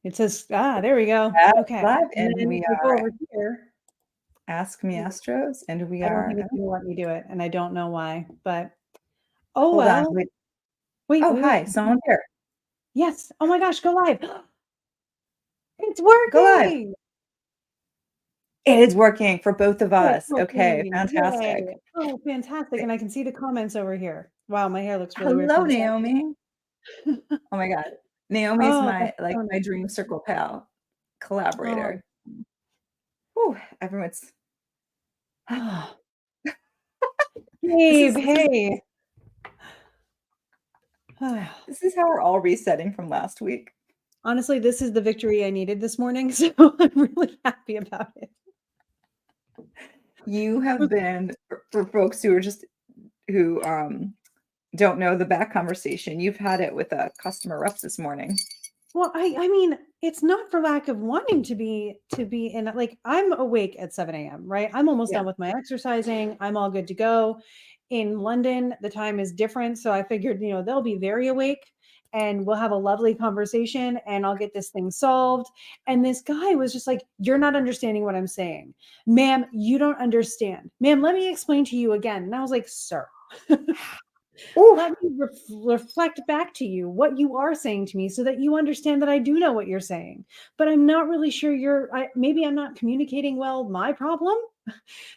It says, there we go. That's Okay. live, And and then we if I go are over here, Ask Me Astros, and we I don't are, think it's oh, going to let me do it. And I don't know why, but oh hold on, well. wait. Wait, Oh, wait, wait. hi, someone here. Yes. Oh my gosh, go live. It's Go live. working. It is working for both of Oh, it's us. Okay, working. fantastic. Yay. Oh, fantastic. And I can see the comments over here. Wow, my hair looks really weird Hello, from the side. Naomi. Oh my God. Naomi's Oh, my that's so my nice. dream circle pal, Oh. collaborator. Whew, everyone's this Gabe, is this is hey. this is how we're all resetting from last week. Honestly, this is the victory I needed this morning, so I'm really happy about it. You have been for folks who are just who don't know the back conversation. You've had it with a customer reps this morning. Well, I mean, it's not for lack of wanting to be in like I'm awake at 7 a.m., right? I'm almost Yeah. done with my exercising. I'm all good to go. In London, the time is different. So I figured, they'll be very awake and we'll have a lovely conversation and I'll get this thing solved. And this guy was just like, you're not understanding what I'm saying. Ma'am, you don't understand. Ma'am, let me explain to you again. And I was like, sir. Ooh, Let me reflect back to you what you are saying to me so that you understand that I do know what you're saying. But I'm not really sure maybe I'm not communicating well, my problem.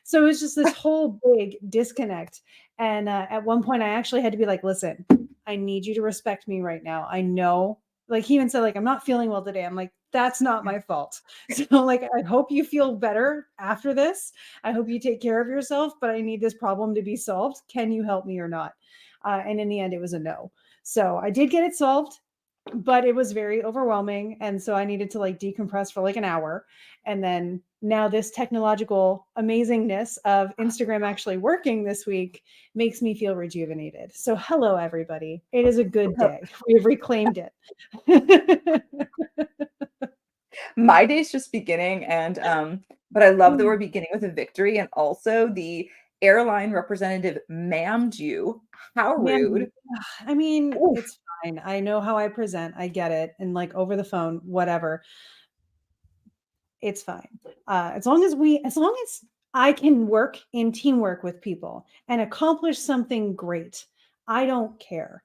So it's just this whole big disconnect. And at one point, I actually had to be like, listen, I need you to respect me right now. I know, like, he even said, like, I'm not feeling well today. I'm like, that's not my fault. So, like, I hope you feel better after this. I hope you take care of yourself, but I need this problem to be solved. Can you help me or not? And in the end, it was a no. So I did get it solved, but it was very overwhelming. And so I needed to like decompress for like an hour. And then now this technological amazingness of Instagram actually working this week makes me feel rejuvenated. So hello, everybody. It is a good day. We've reclaimed it. my day's just beginning, and but I love that we're beginning with a victory, and also the airline representative ma'amed you. How Man, rude. I mean, Oof. it's fine. I know how I present. I get it. And like over the phone, whatever. It's fine. As long as I can work in teamwork with people and accomplish something great, I don't care.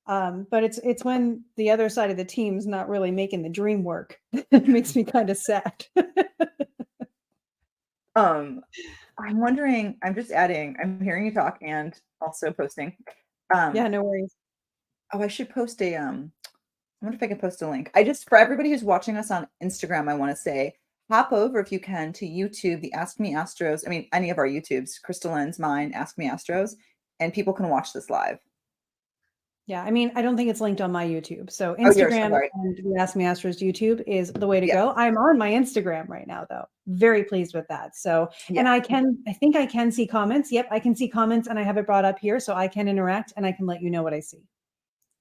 But it's when the other side of the team's not really making the dream work that makes me kind of sad. Um, I'm wondering, I'm just adding, I'm hearing you talk and also posting. Yeah, Um, no worries. oh, I should post I wonder if I can post a link. I just, for everybody who's watching us on Instagram, I want to say, hop over if you can to YouTube, the Ask Me Astros. I mean, any of our YouTubes, Crystalline's, mine, Ask Me Astros, and people can watch this live. Yeah, I mean, I don't think it's linked on my YouTube. So Oh, yours. Instagram Sorry. and the Ask Me Astros YouTube is the way to Yeah. go. I'm on my Instagram right now, though. Very pleased with that. So, Yeah. and I think I can see comments. Yep, I can see comments and I have it brought up here so I can interact and I can let you know what I see.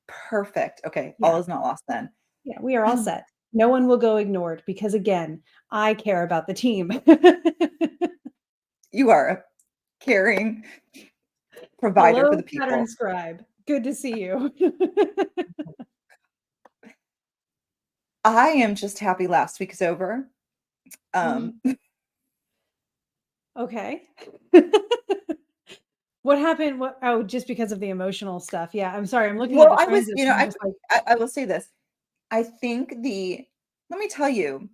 Perfect. Okay. All Yeah. is not lost then. Yeah, we are all set. No one will go ignored because again, I care about the team. You are a caring provider for Hello, the pattern people. scribe. Good to see you. I am just happy last week is over. Mhm. Um, Okay. What happened? Just because of the emotional stuff. Yeah, I'm sorry. I'm looking at well, the I was, transition just like, I will say this. I think let me tell you,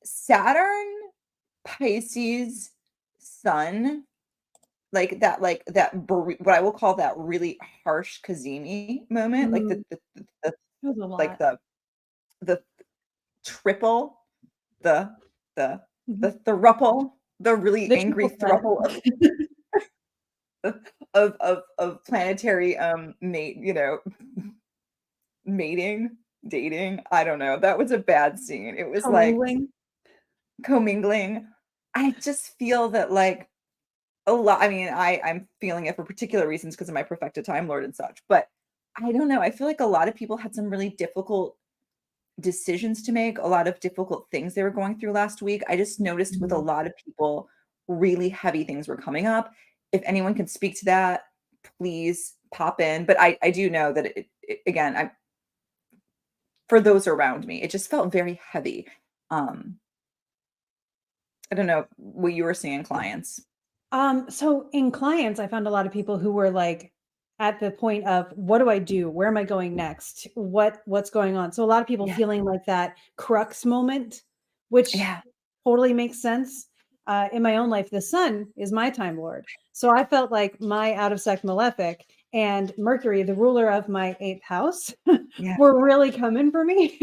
Saturn, Pisces, Sun, what I will call that really harsh Kazemi moment, like mm, it was a like lot. the triple, the the Mhm. the thruple, the really The angry triple threat. thruple of planetary mating, dating. I don't know. That was a bad scene. It was like Commingling. commingling. I just feel that like a lot. I mean, I'm feeling it for particular reasons because of my perfected Time Lord and such, but I don't know. I feel like a lot of people had some really difficult decisions to make, a lot of difficult things they were going through last week. I just noticed with a Mhm. lot of people, really heavy things were coming up. If anyone can speak to that, please pop in. But I do know that again, for those around me. It just felt very heavy. Um, I don't know what you were seeing clients. So in clients, I found a lot of people who were like at the point of what do I do? Where am I going next? What's going on? So a lot of people Yeah. feeling like that crux moment, which Yeah. totally makes sense. In my own life, the sun is my time lord. So I felt like my out of sect malefic and Mercury, the ruler of my eighth house, Yeah. were really coming for me.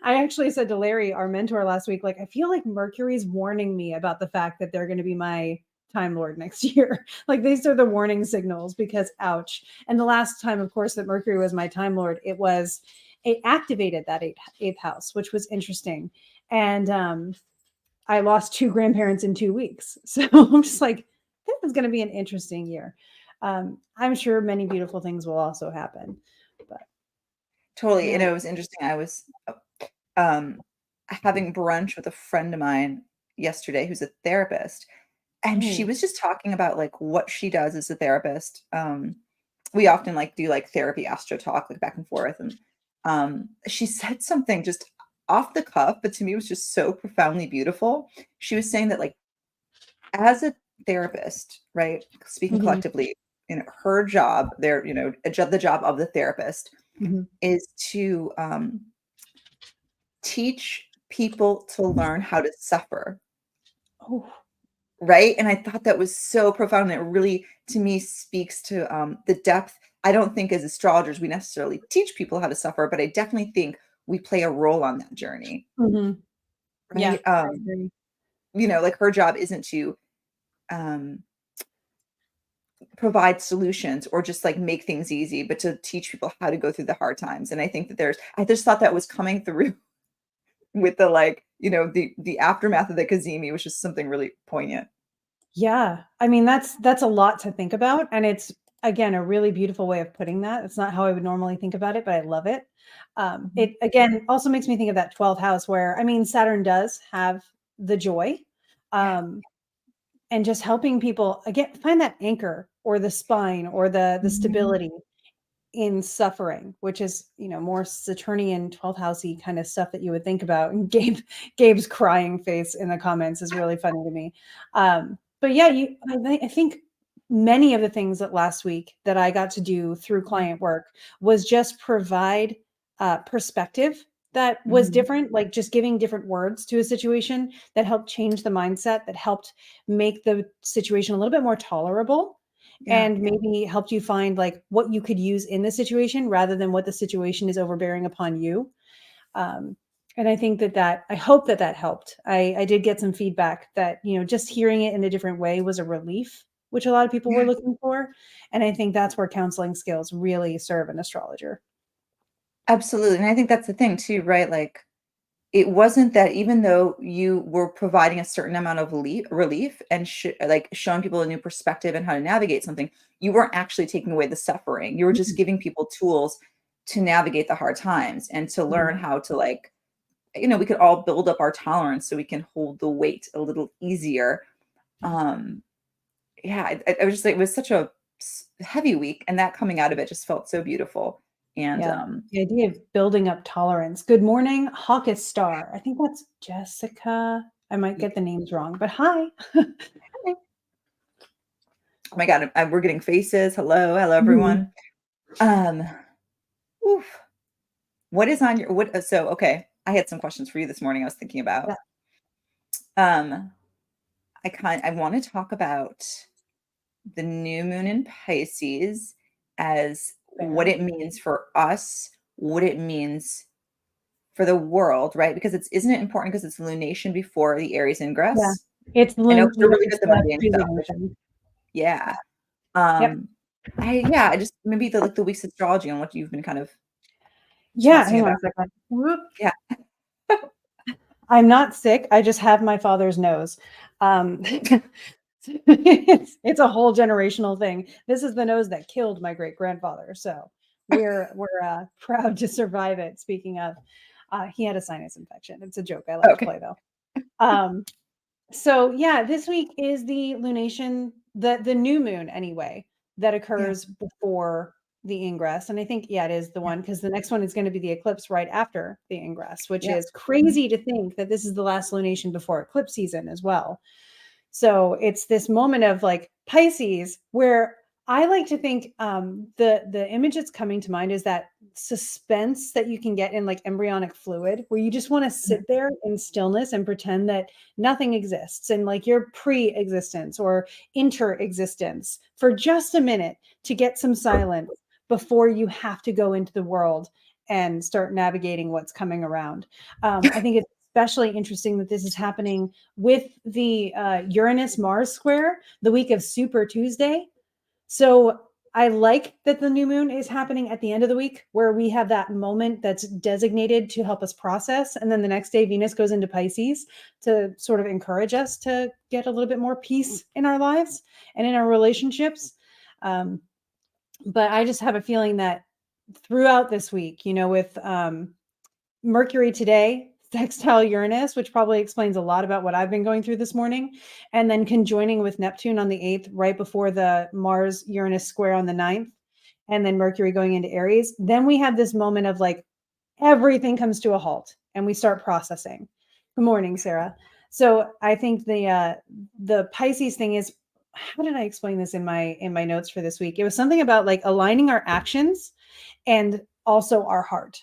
I actually said to Larry, our mentor last week, like, I feel like Mercury's warning me about the fact that they're going to be my time lord next year. Like these are the warning signals because ouch. And the last time, of course, that Mercury was my time lord, it activated that eighth house, which was interesting. And I lost two grandparents in 2 weeks. So I'm just like, this is going to be an interesting year. I'm sure many beautiful things will also happen. But Totally. And yeah. it was interesting. I was um having brunch with a friend of mine yesterday who's a therapist, and she Oh, was just talking about like what she does as a therapist. We often like do like therapy astro talk like back and forth, and she said something just off the cuff, but to me was just so profoundly beautiful. She was saying that like as a therapist, right, speaking mhm, collectively, her job, the job of the therapist mhm. is to teach people to learn how to suffer, Oh, right? And I thought that was so profound. And it really, to me, speaks to the depth. I don't think as astrologers we necessarily teach people how to suffer, but I definitely think we play a role on that journey, mhm. Yeah, right? I agree. Like her job isn't to um, provide solutions or just like make things easy, but to teach people how to go through the hard times. And I think that I just thought that was coming through with the like, the aftermath of the Kazemi, which is something really poignant. Yeah. I mean, that's a lot to think about, and it's, again, a really beautiful way of putting that. It's not how I would normally think about it, but I love it. Mhm. It, again, also makes me think of that 12th house where, I mean, Saturn does have the joy, Yeah. um, and just helping people, again, find that anchor or the spine or the Mhm. stability in suffering, which is, more Saturnian 12th housey kind of stuff that you would think about. And Gabe's crying face in the comments is really funny to me. But yeah, I think many of the things that last week that I got to do through client work was just provide perspective that was Mhm. different, like just giving different words to a situation that helped change the mindset, that helped make the situation a little bit more tolerable, Yeah. and maybe helped you find like what you could use in the situation rather than what the situation is overbearing upon you. Um, and I think that I hope that helped. I did get some feedback that, just hearing it in a different way was a relief, which a lot of people were Yeah. looking for. And I think that's where counseling skills really serve an astrologer. Absolutely. And I think that's the thing too, right? Like it wasn't that even though you were providing a certain amount of relief and like showing people a new perspective and how to navigate something, you weren't actually taking away the suffering. You were just Mhm, giving people tools to navigate the hard times and to mhm. learn how to like, we could all build up our tolerance so we can hold the weight a little easier. Um, yeah, I was just like, it was such a heavy week, and that coming out of it just felt so beautiful. And Yeah. The idea of building up tolerance. Good morning, Hawkest Star. I think that's Jessica. I might yeah. get the names wrong, but hi. Oh my God, we're getting faces. Hello, hello, Mhm. everyone. Um, oof. What is on your what? So, okay, I had some questions for you this morning. I was thinking about. Yeah, Um, I want to talk about the new moon in Pisces as what fair. it means for us, what it means for the world, right? Because isn't it important because it's lunation before the Aries Yeah. ingress? It's I know loon, because we're yeah, really good it's at the the mundane stuff. pre-lunation. Yeah. Yep. I just maybe the week's astrology and what you've been kind of Yeah, tossing hang on about. a second. Whoop. Yeah. I'm not sick, I just have my father's nose. It's a whole generational thing. This is the nose that killed my great-grandfather, so we're proud to survive it. Speaking of, he had a sinus infection. It's a joke I like to Okay. play, though. Um, so yeah, this week is the lunation, the new moon anyway, that Yeah. occurs before the ingress. And I think, yeah, it is the one, because the next one is going to be the eclipse right after the ingress, which Yep. is crazy to think that this is the last lunation before eclipse season as well. So it's this moment of like Pisces where I like to think the image that's coming to mind is that suspense that you can get in like embryonic fluid, where you just want to sit there in stillness and pretend that nothing exists, and like your pre-existence or inter-existence for just a minute to get some silence before you have to go into the world and start navigating what's coming around. I think it's especially interesting that this is happening with the Uranus Mars square the week of Super Tuesday. So I like that the new moon is happening at the end of the week, where we have that moment that's designated to help us process. And then the next day, Venus goes into Pisces to sort of encourage us to get a little bit more peace in our lives and in our relationships. Um, but I just have a feeling that throughout this week, with Mercury today, sextile Uranus, which probably explains a lot about what I've been going through this morning, and then conjoining with Neptune on the 8th, right before the Mars Uranus square on the 9th, and then Mercury going into Aries. Then we have this moment of like everything comes to a halt and we start processing. Good morning, Sarah. So I think the Pisces thing is, how did I explain this in my notes for this week? It was something about like aligning our actions and also our heart.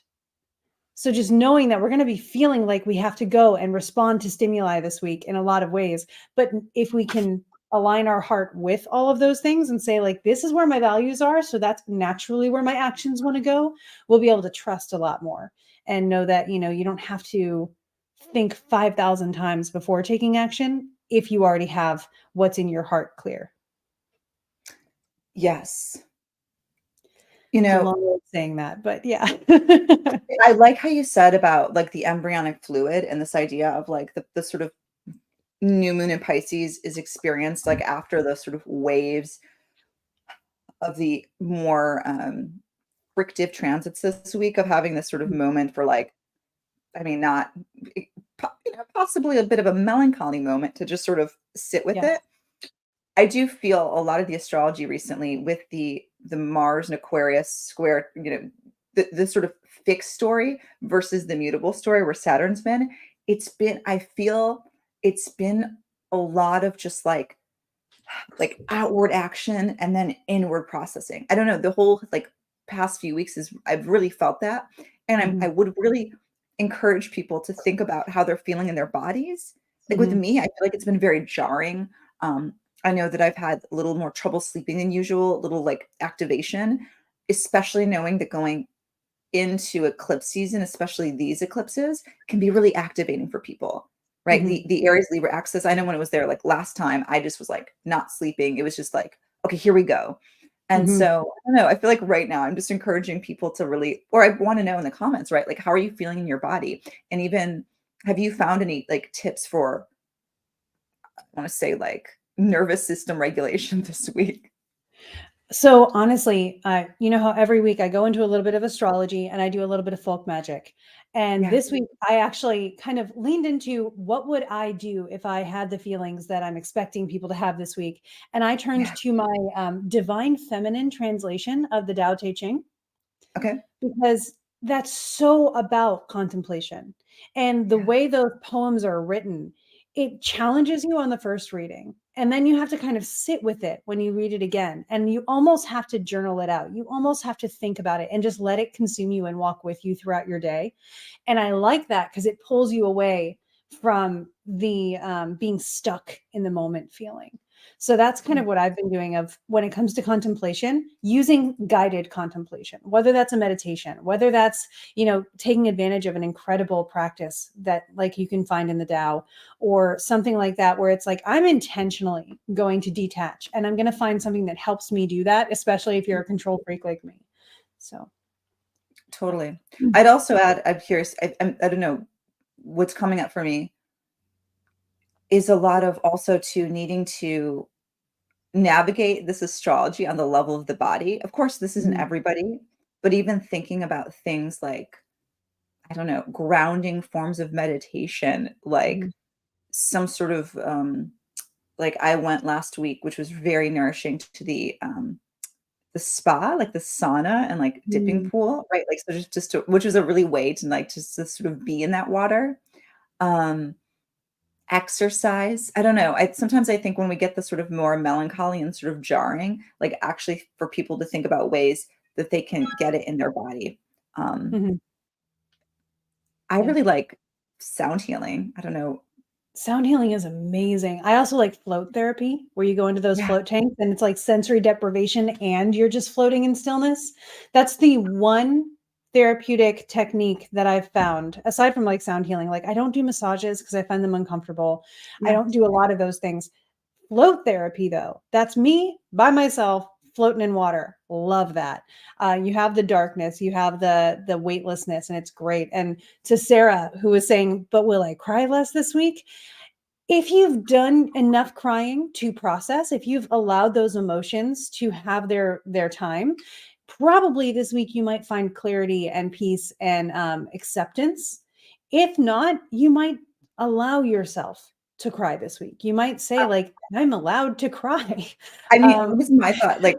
So just knowing that we're going to be feeling like we have to go and respond to stimuli this week in a lot of ways. But if we can align our heart with all of those things and say, like, this is where my values are, so that's naturally where my actions want to go, we'll be able to trust a lot more and know that, you don't have to think 5,000 times before taking action if you already have what's in your heart clear. Yes. It's a long way of saying that, but yeah. I like how you said about like the embryonic fluid and this idea of like the sort of new moon in Pisces is experienced like after the sort of waves of the more frictive transits this week, of having this sort of moment for like, I mean, not, possibly a bit of a melancholy moment to just sort of sit with Yes. it. I do feel a lot of the astrology recently with the Mars and Aquarius square, the sort of fixed story versus the mutable story where Saturn's been. I feel it's been a lot of just like outward action and then inward processing. I don't know, the whole like past few weeks is I've really felt that. And I Mhm. would really encourage people to think about how they're feeling in their bodies. Like with Mhm. me, I feel like it's been very jarring. I know that I've had a little more trouble sleeping than usual, a little like activation, especially knowing that going into eclipse season, especially these eclipses, can be really activating for people, right? Mhm. The Aries Libra axis, I know when it was there, like last time, I just was like not sleeping. It was just like, okay, here we go. And Mhm. so I don't know. I feel like right now I'm just encouraging people to really, or I want to know in the comments, right? Like, how are you feeling in your body? And even have you found any like tips for, I want to say like nervous system regulation this week? So honestly, you know how every week I go into a little bit of astrology and I do a little bit of folk magic. And Yeah. this week I actually kind of leaned into what would I do if I had the feelings that I'm expecting people to have this week. And I Yeah. turned to my divine feminine translation of the Tao Te Ching, Okay. because that's so about contemplation. And the Yeah. way those poems are written, it challenges you on the first reading. And then you have to kind of sit with it when you read it again. And you almost have to journal it out. You almost have to think about it and just let it consume you and walk with you throughout your day. And I like that because it pulls you away from the being stuck in the moment feeling. So that's kind of what I've been doing of when it comes to contemplation, using guided contemplation, whether that's a meditation, whether that's, taking advantage of an incredible practice that like you can find in the Tao or something like that, where it's like, I'm intentionally going to detach and I'm going to find something that helps me do that, especially if you're a control freak like me. So. Totally. I'd also add, I'm curious, I don't know what's coming up for me is a lot of also to needing to navigate this astrology on the level of the body. Of course, this isn't Mhm. everybody, but even thinking about things like, I don't know, grounding forms of meditation, like Mhm. some sort of like I went last week, which was very nourishing to the the spa, like the sauna and like dipping Mm. pool, right? Like, so just to, which was a really way to like just to sort of be in that water. Um, Exercise. I don't know. I sometimes I think when we get the sort of more melancholy and sort of jarring, like actually for people to think about ways that they can get it in their body. Um, Mhm. I Yeah. really like sound healing. I don't know. Sound healing is amazing. I also like float therapy, where you go into those Yeah, float tanks and it's like sensory deprivation and you're just floating in stillness. That's the one therapeutic technique that I've found, aside from like sound healing. Like, I don't do massages because I find them uncomfortable. I yeah, don't do a lot of those things. Float therapy, though, that's me by myself floating in water. Love that. You have the darkness, you have the weightlessness, and it's great. And to Sarah, who was saying, "But will I cry less this week?" If you've done enough crying to process, if you've allowed those emotions to have their time, probably this week you might find clarity and peace and acceptance. If not, you might allow yourself to cry this week. You might say, like, I'm allowed to cry. I mean, um, this is my thought, like,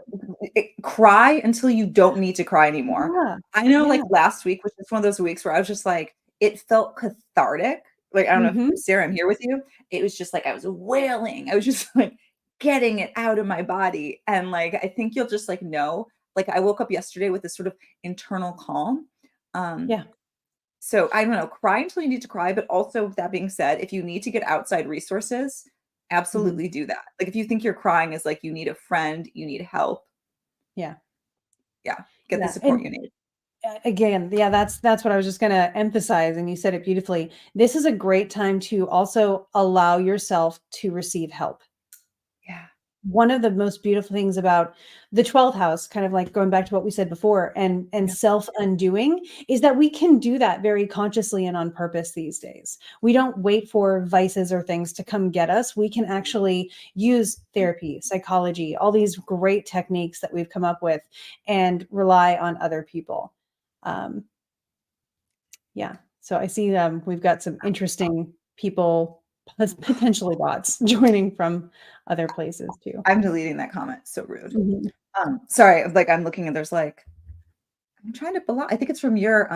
cry until you don't need to cry anymore. yeah, I know, yeah. like, last week was just one of those weeks where I was just like, it felt cathartic. Like, I don't know if Hmm. Sarah, I'm here with you. It was just like I was wailing. I was just like getting it out of my body. And like, I think you'll just like know. Like, I woke up yesterday with this sort of internal calm. Um, Yeah. so I don't know, cry until you need to cry, but also with that being said, if you need to get outside resources, Hmm. absolutely do that. Like if you think you're crying is like you need a friend, you need help, Yeah. yeah, get the Yeah. support And you need. again, yeah, that's what I was just going to emphasize, and you said it beautifully. This is a great time to also allow yourself to receive help. Yeah. One of the most beautiful things about the 12th house, kind of like going back to what we said before, and Yeah. self undoing, is that we can do that very consciously and on purpose these days. We don't wait for vices or things to come get us. We can actually use therapy, psychology, all these great techniques that we've come up with, and rely on other people. um, yeah. So I see we've got some interesting people, potentially bots, joining from other places too. I'm deleting that comment. So rude. Mhm. Sorry, like I'm looking and there's like I'm trying to block. I think it's from your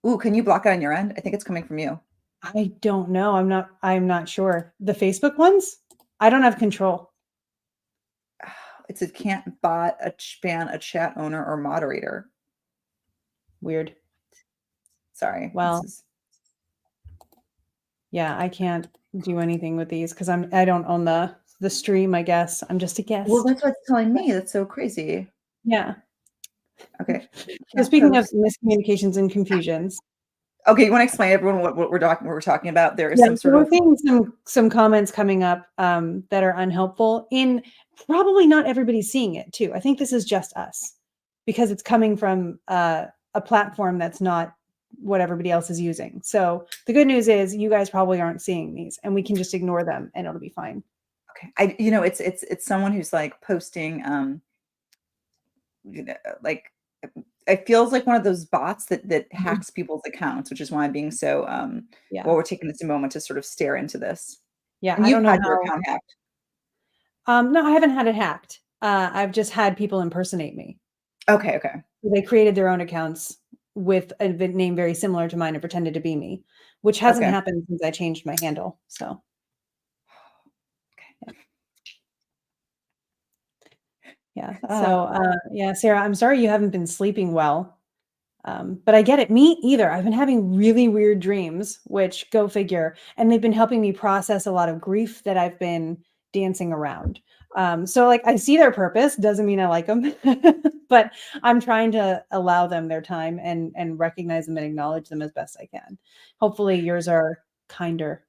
ooh, can you block it on your end? I think it's coming from you. I don't know. I'm not sure. The Facebook ones? I don't have control. It said can't bot a ban a chat owner or moderator. Weird. Sorry. This Well, is yeah, I can't do anything with these because I don't own the stream, I guess. I'm just a well, guest. that's what it's telling But me. That's so crazy. yeah. Okay. So Can't speaking of post. miscommunications and confusions, Okay, you wanna explain everyone what we're talking about? There is yeah, some so sort we're of seeing some comments coming up that are unhelpful. In probably not everybody's seeing it too. I think this is just us because it's coming from a platform that's not what everybody else is using. So the good news is you guys probably aren't seeing these, and we can just ignore them, and it'll be fine. okay. I you know, it's someone who's, like, posting, like, it feels like one of those bots that Mhm. hacks people's accounts, which is why I'm being so, Yeah, well, we're taking this a moment to sort of stare into this. yeah. And I you've don't know had your how. account hacked. No, I haven't had it hacked. I've just had people impersonate me. Okay, okay, They created their own accounts with a name very similar to mine and pretended to be me, which hasn't okay, happened since I changed my handle. So, yeah. Yeah. uh, Yeah, Sarah, I'm sorry you haven't been sleeping well. But I get it. Me either. I've been having really weird dreams, which go figure, and they've been helping me process a lot of grief that I've been dancing around. So like I see their purpose, doesn't mean I like them, but I'm trying to allow them their time and recognize them and acknowledge them as best I can. Hopefully yours are kinder.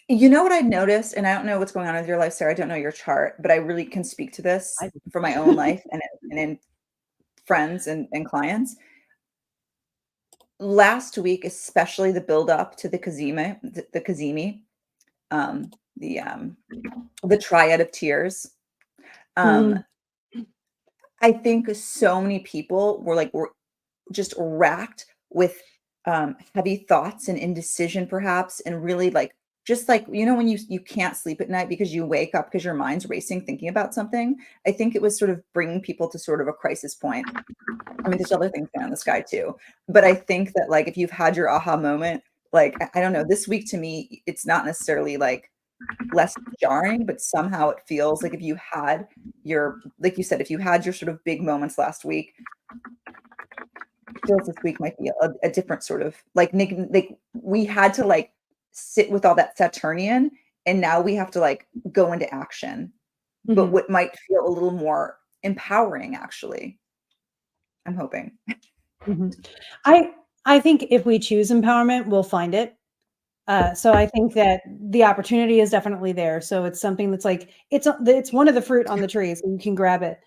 you know what I noticed, and I don't know what's going on with your life, Sarah, I don't know your chart, but I really can speak to this I for my own life and in friends and clients. Last week, especially the build up to the Kazima, the Kazimi, um, the, um, the triad of tears. Um, Mhm. I think so many people were just racked with heavy thoughts and indecision, perhaps, and really like just like, when you can't sleep at night because you wake up because your mind's racing thinking about something. I think it was sort of bringing people to sort of a crisis point. I mean, there's other things going on in the sky too, but I think that, like, if you've had your aha moment, like, I don't know, this week to me, it's not necessarily, like, less jarring, but somehow it feels like if you had like you said, if you had your sort of big moments last week, it feels this week might be a different sort of like we had to like sit with all that Saturnian, and now we have to like go into action, but Mhm, what might feel a little more empowering, actually. I'm hoping. mhm. I I think if we choose empowerment, we'll find it. So I think that the opportunity is definitely there. So it's something that's like it's one of the fruit on the tree, so you can grab it.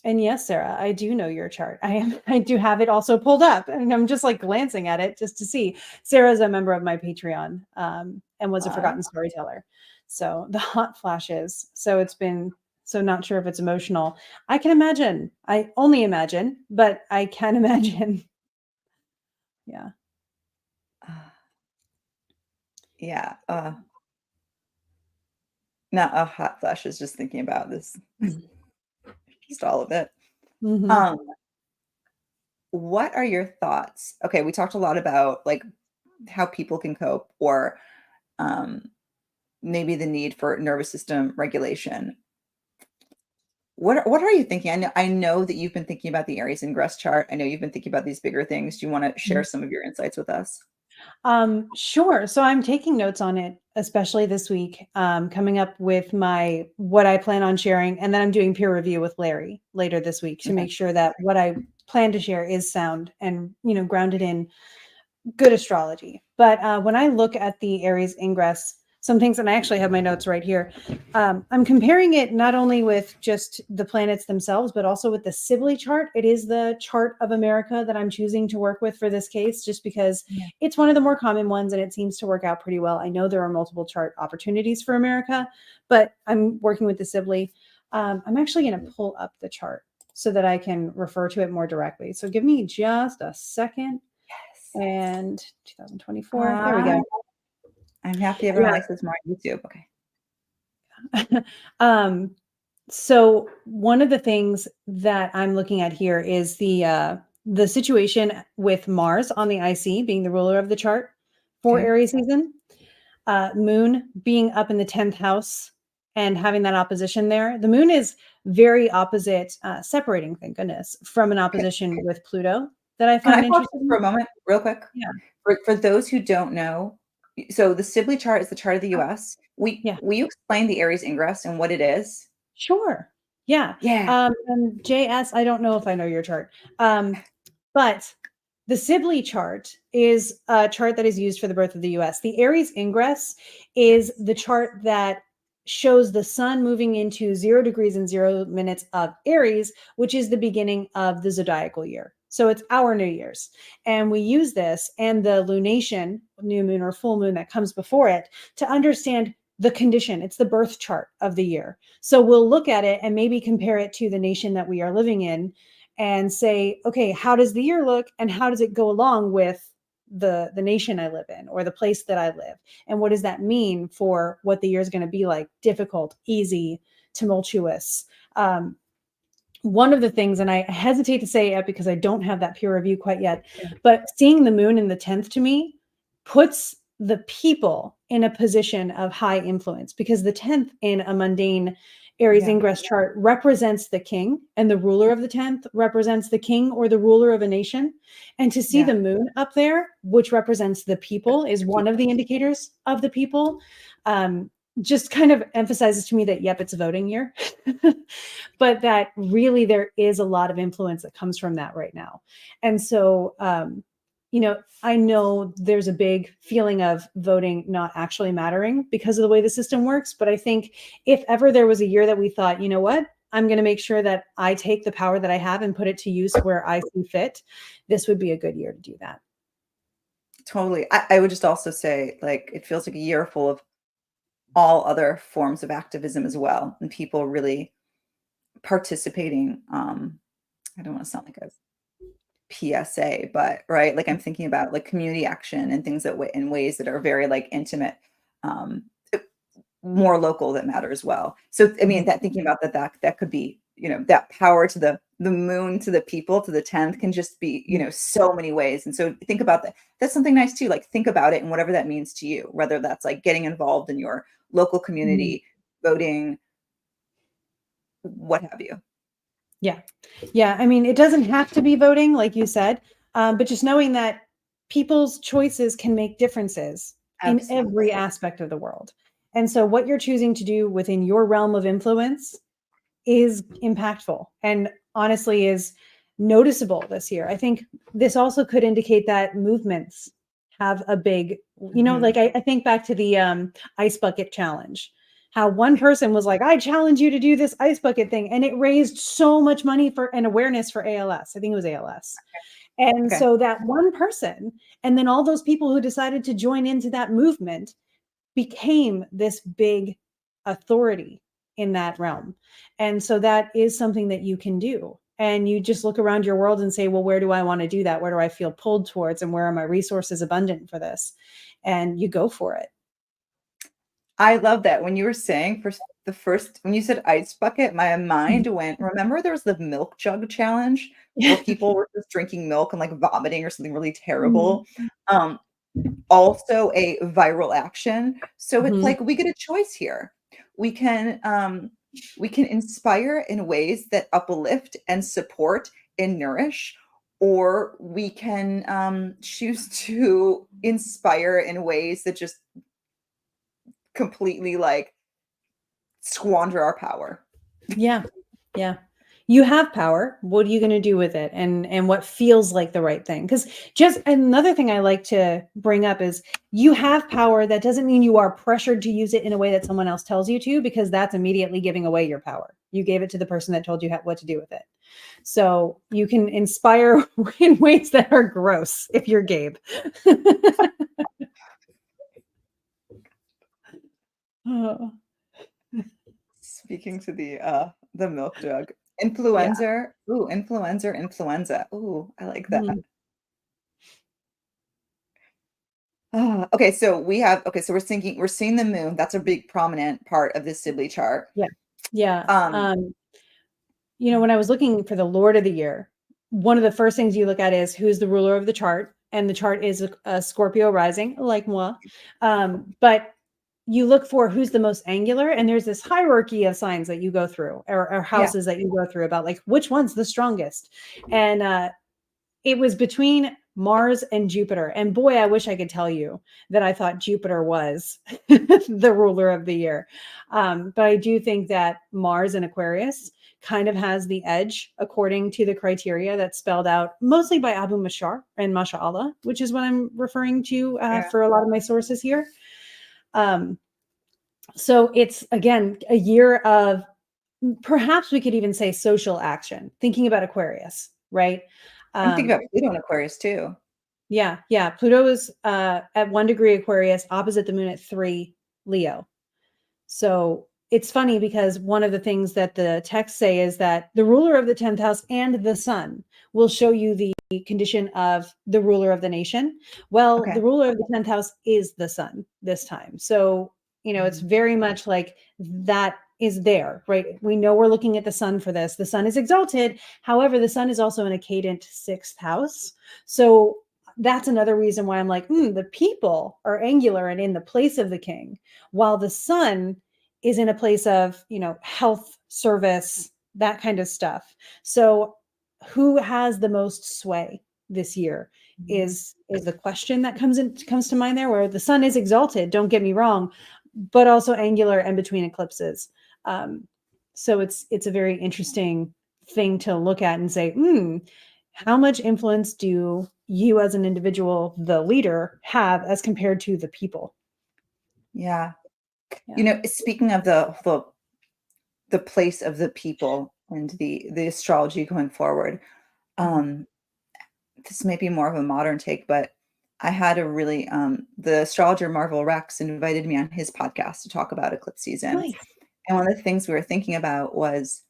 And yes, Sarah, I do know your chart. I do have it also pulled up, and I'm just like glancing at it just to see. Sarah's a member of my Patreon, and was a Uh, forgotten storyteller. So the hot flashes. So it's been so not sure if it's emotional. I can imagine. I only imagine, but I can imagine. Yeah. yeah, not a hot flashes just thinking about this, just all of it. Mhm. Um, what are your thoughts? Okay, we talked a lot about, like, how people can cope, or, um, maybe the need for nervous system regulation. What are you thinking? I know that you've been thinking about the Aries ingress chart. I know you've been thinking about these bigger things. Do you wanna share some of your insights with us? Sure. So I'm taking notes on it, especially this week, coming up with my what I plan on sharing, and then I'm doing peer review with Larry later this week to Okay. make sure that what I plan to share is sound and grounded in good astrology. But when I look at the Aries ingress, some things, and I actually have my notes right here. I'm comparing it not only with just the planets themselves, but also with the Sibley chart. It is the chart of America that I'm choosing to work with for this case, just because Yeah. it's one of the more common ones and it seems to work out pretty well. I know there are multiple chart opportunities for America, but I'm working with the Sibley. I'm actually going to pull up the chart so that I can refer to it more directly. So give me just a second. Yes. And 2024, there we Aw, go. I'm happy everyone Yeah. likes this more on YouTube. Okay. Um, so one of the things that I'm looking at here is the situation with Mars on the IC being the ruler of the chart for Okay. Aries season, Moon being up in the 10th house and having that opposition there. The Moon is very opposite, separating, thank goodness, from an Okay. opposition with Pluto that I Can I find pause this for interesting. a moment real quick? Yeah, For those who don't know, so the Sibley chart is the chart of the US. We yeah. will you explain the Aries ingress and what it is? Sure. Yeah. Yeah. And JS, I don't know if I know your chart. But the Sibley chart is a chart that is used for the birth of the US. The Aries ingress is Yes. the chart that shows the sun moving into 0 degrees and 0 minutes of Aries, which is the beginning of the zodiacal year. So it's our New Year's. And we use this and the lunation, new moon or full moon that comes before it, to understand the condition. It's the birth chart of the year. So we'll look at it and maybe compare it to the nation that we are living in and say, okay, how does the year look and how does it go along with the nation I live in or the place that I live? And what does that mean for what the year is going to be like? Difficult, easy, tumultuous. Um, One of the things, and I hesitate to say it because I don't have that peer review quite yet, but seeing the moon in the 10th to me puts the people in a position of high influence because the 10th in a mundane Aries Yeah. ingress chart represents the king, and the ruler of the 10th represents the king or the ruler of a nation. And to see Yeah. the moon up there, which represents the The people, is the one of people. the indicators of the people. Just kind of emphasizes to me that, yep, it's a voting year. But that really there is a lot of influence that comes from that right now. And so, I know there's a big feeling of voting not actually mattering because of the way the system works. But I think if ever there was a year that we thought, you know what, I'm going to make sure that I take the power that I have and put it to use where I see fit, this would be a good year to do that. Totally. I would just also say, like, it feels like a year full of all other forms of activism as well, and people really participating. I don't want to sound like a PSA, but right, like I'm thinking about like community action and things that in ways that are very like intimate, um, more local that matter as well. So I mean, Mhm. that thinking about that could be, that power to the moon, to the people, to the 10th can just be, so many ways. And so think about that. That's something nice too. Like think about it and whatever that means to you, whether that's like getting involved in your local Mhm. community, voting, what have you. Yeah. Yeah. I mean, it doesn't have to be voting, like you said, but just knowing that people's choices can make differences in every Absolutely. aspect of the world. And so, what you're choosing to do within your realm of influence is impactful and honestly is noticeable this year. I think this also could indicate that movements have a big, like Mhm. I think back to the ice bucket challenge, how one person was like, I challenge you to do this ice bucket thing. And it raised so much money for an awareness for ALS. I think it was ALS. And Okay. so that one person, and then all those people who decided to join into that movement became this big authority in that realm. And so that is something that you can do. And you just look around your world and say, well, where do I want to do that? Where do I feel pulled towards? And where are my resources abundant for this? And you go for it. I love that. When you were saying when you said ice bucket, my mind went, remember there was the milk jug challenge where people were just drinking milk and like vomiting or something really terrible. Um, Also a viral action. So it's Mhm. like we get a choice here. We can inspire in ways that uplift and support and nourish, or we can choose to inspire in ways that just completely like squander our power. Yeah. Yeah. You have power. What are you going to do with it? And what feels like the right thing? Because just another thing I like to bring up is you have power. That doesn't mean you are pressured to use it in a way that someone else tells you to, because that's immediately giving away your power. You gave it to the person that told you what to do with it. So you can inspire in ways that are gross if you're Gabe. Oh, Speaking to the milk jug. yeah. Influencer. Ooh, influenza. Ooh, I like that. Mhm. Ah, okay, so we're seeing the moon. That's a big prominent part of the Sibley chart. Yeah. Yeah. Um, When I was looking for the Lord of the Year, one of the first things you look at is who's the ruler of the chart, and the chart is a Scorpio rising, like moi. But you look for who's the most angular, and there's this hierarchy of signs that you go through, or yeah, houses that you go through about like which one's the strongest. And it was between Mars and Jupiter. And boy, I wish I could tell you that I thought Jupiter was the ruler of the year. But I do think that Mars in Aquarius kind of has the edge according to the criteria that's spelled out mostly by Abu Mashar and Mashallah, which is what I'm referring to yeah. for a lot of my sources here. Um, so it's again a year of, perhaps we could even say, social action, thinking about Aquarius, right? I'm thinking Um, about Pluto and Aquarius too. Yeah, yeah. Pluto is at 1 degree Aquarius, opposite the moon at 3 Leo. So it's funny because one of the things that the texts say is that the ruler of the 10th house and the sun will show you the condition of the ruler of the nation. Well, the Okay. ruler of the 10th house is the sun this time. So, it's Mhm. very much like that is there, right? We know we're looking at the sun for this. The sun is exalted. However, the sun is also in a cadent 6th house. So that's another reason why I'm like, the people are angular and in the place of the king, while the sun is in a place of, health, service, that kind of stuff. So who has the most sway this year Mhm. is the question that comes to mind there, where the sun is exalted, don't get me wrong, but also angular and between eclipses. Um, so it's a very interesting thing to look at and say, how much influence do you as an individual, the leader, have as compared to the people? Yeah. Yeah. Speaking of the place of the people and the astrology going forward, Mhm. um, this may be more of a modern take, but I had a really the astrologer Marvel Rex invited me on his podcast to talk about eclipse season. Nice. And one of the things we were thinking about was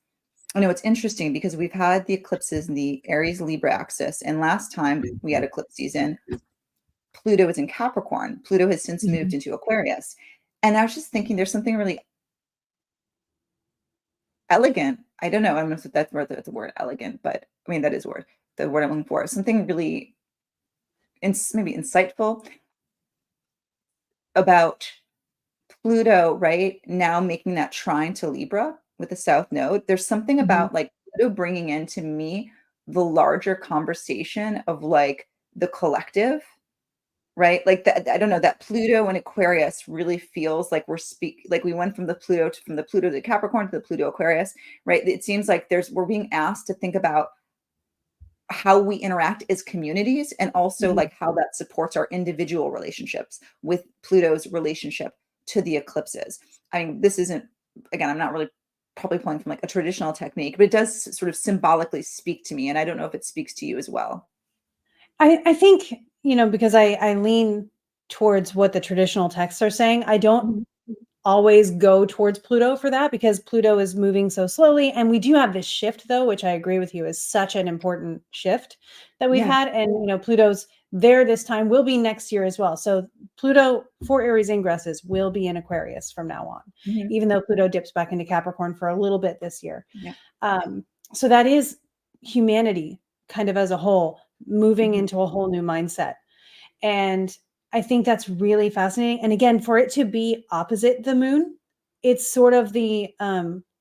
I know it's interesting because we've had the eclipses in the Aries Libra axis, and last time we had eclipse season, Pluto was in Capricorn. Pluto has since moved Mhm. into Aquarius. And I was just thinking there's something really elegant. I don't know. I don't know if that's the word elegant, but I mean, that is the word I'm looking for. Something really maybe insightful about Pluto, right? Now making that trine to Libra with the South Node. There's something Mhm. about like Pluto bringing into me the larger conversation of like the collective, right? Like that, I don't know, that Pluto and Aquarius really feels like like we went from the Pluto to Capricorn to the Pluto Aquarius, right? It seems like we're being asked to think about how we interact as communities and also Mhm. like how that supports our individual relationships with Pluto's relationship to the eclipses. I mean, this isn't, again, I'm not really probably pulling from like a traditional technique, but it does sort of symbolically speak to me. And I don't know if it speaks to you as well. I think, because I lean towards what the traditional texts are saying. I don't Mhm. always go towards Pluto for that because Pluto is moving so slowly. And we do have this shift, though, which I agree with you is such an important shift that we've Yeah. had. And, Pluto's there this time, will be next year as well. So Pluto for Aries ingresses will be in Aquarius from now on, Mhm. even though Pluto dips back into Capricorn for a little bit this year. Yeah. Um, so that is humanity kind of as a whole moving Mhm. into a whole new mindset. And I think that's really fascinating. And again, for it to be opposite the moon, it's sort of the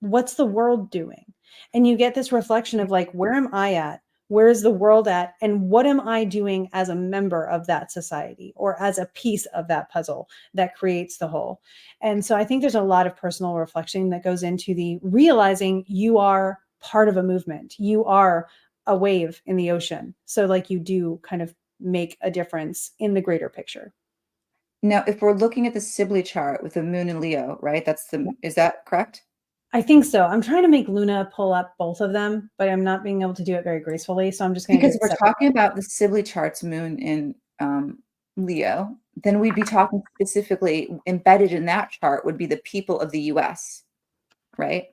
what's the world doing? And you get this reflection of like, where am I at? Where is the world at? And what am I doing as a member of that society or as a piece of that puzzle that creates the whole? And so I think there's a lot of personal reflection that goes into the realizing you are part of a movement. You are a wave in the ocean. So like you do kind of make a difference in the greater picture. Now, if we're looking at the Sibley chart with the moon and Leo, right? Is that correct? I think so. I'm trying to make Luna pull up both of them, but I'm not being able to do it very gracefully. So I'm just going to do Because if it we're separate. talking about the Sibley chart's moon in Leo, then we'd be talking specifically embedded in that chart would be the people of the US, right?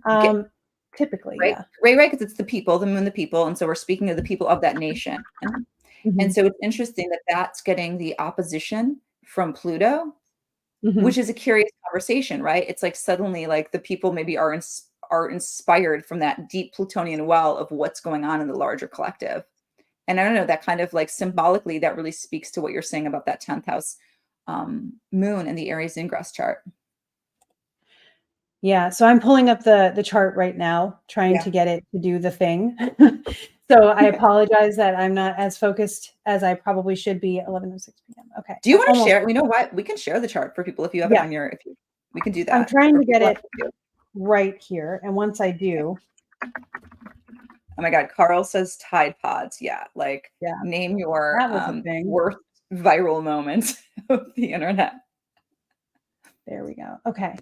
Get Um, Typically, right, yeah. right, right, because it's the people, the moon, the people, and so we're speaking of the people of that nation. And Hmm. so it's interesting that that's getting the opposition from Pluto, which Hmm. is a curious conversation, right? It's like suddenly like the people maybe are inspired from that deep Plutonian well of what's going on in the larger collective. And I don't know, that kind of like symbolically, that really speaks to what you're saying about that 10th house moon and the Aries ingress chart. Yeah. So I'm pulling up the chart right now, trying Yeah. to get it to do the thing. So I apologize that I'm not as focused as I probably should be at 11:06 p.m. Okay. Do you I'm want to almost, share? We know what we can share the chart for people if you have it yeah, on your, if you, we can do I'm that trying for to get people. it right here. And once I do, Oh my God, Carl says Tide Pods. Yeah, like yeah, name your that was a thing. worst viral moment of the internet. There we go. Okay.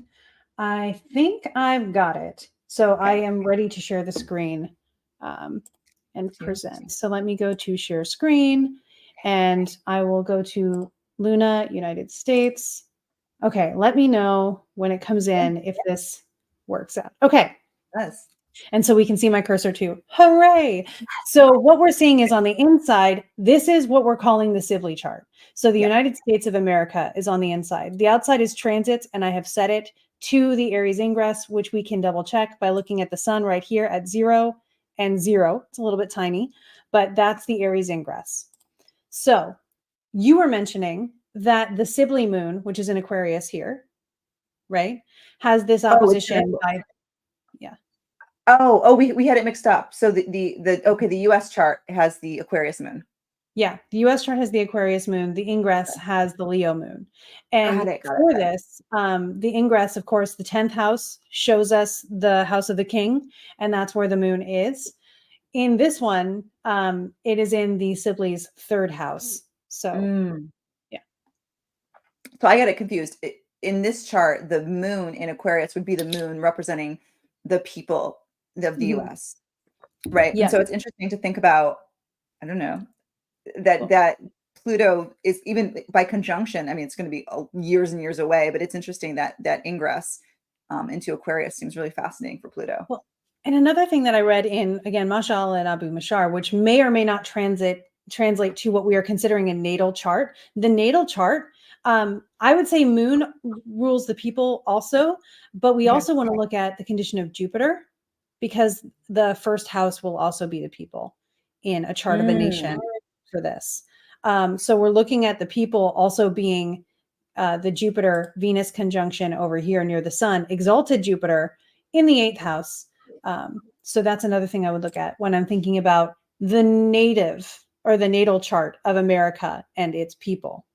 I think I've got it. So I Okay. am ready to share the screen um, and Two. present. So let me go to share screen and I will go to Luna, United States. Okay, let me know when it comes Yeah, in if this works out. Okay, yes. and so we can see my cursor too. Hooray! So what we're seeing is on the inside, this is what we're calling the Sibley chart. So the Yeah. United States of America is on the inside. The outside is transits, and I have set it to the Aries ingress, which we can double check by looking at the sun right here at 0 and 0. It's a little bit tiny, but that's the Aries ingress. So you were mentioning that the Sibley moon, which is in Aquarius here, right, has this Oh, it's gonna, opposition by, yeah. we had it mixed up. So the okay, the US chart has the Aquarius moon. Yeah, the US chart has the Aquarius moon, the ingress has the Leo moon. Got And it, got it. for Okay. this, the ingress, of course, the 10th house shows us the house of the king, and that's where the moon is. In this one, it is in the Sibley's third house. So, Mm. yeah. So I get it confused. In this chart, the moon in Aquarius would be the moon representing the people of the Mhm. US, right? And Yeah. so it's interesting to think about, I don't know, that Well, Pluto is even by conjunction. I mean, it's going to be years and years away, but it's interesting that that ingress into Aquarius seems really fascinating for Pluto. well, And another thing that I read in, again, Mashallah and Abu Mashar, which may or may not translate to what we are considering a natal chart. The natal chart, I would say moon rules the people also, but we Okay. also want to look at the condition of Jupiter, because the first house will also be the people in a chart of a nation for this. So we're looking at the people also being the Jupiter Venus conjunction over here near the sun, exalted Jupiter in the eighth house. So that's another thing I would look at when I'm thinking about the native or the natal chart of America and its people.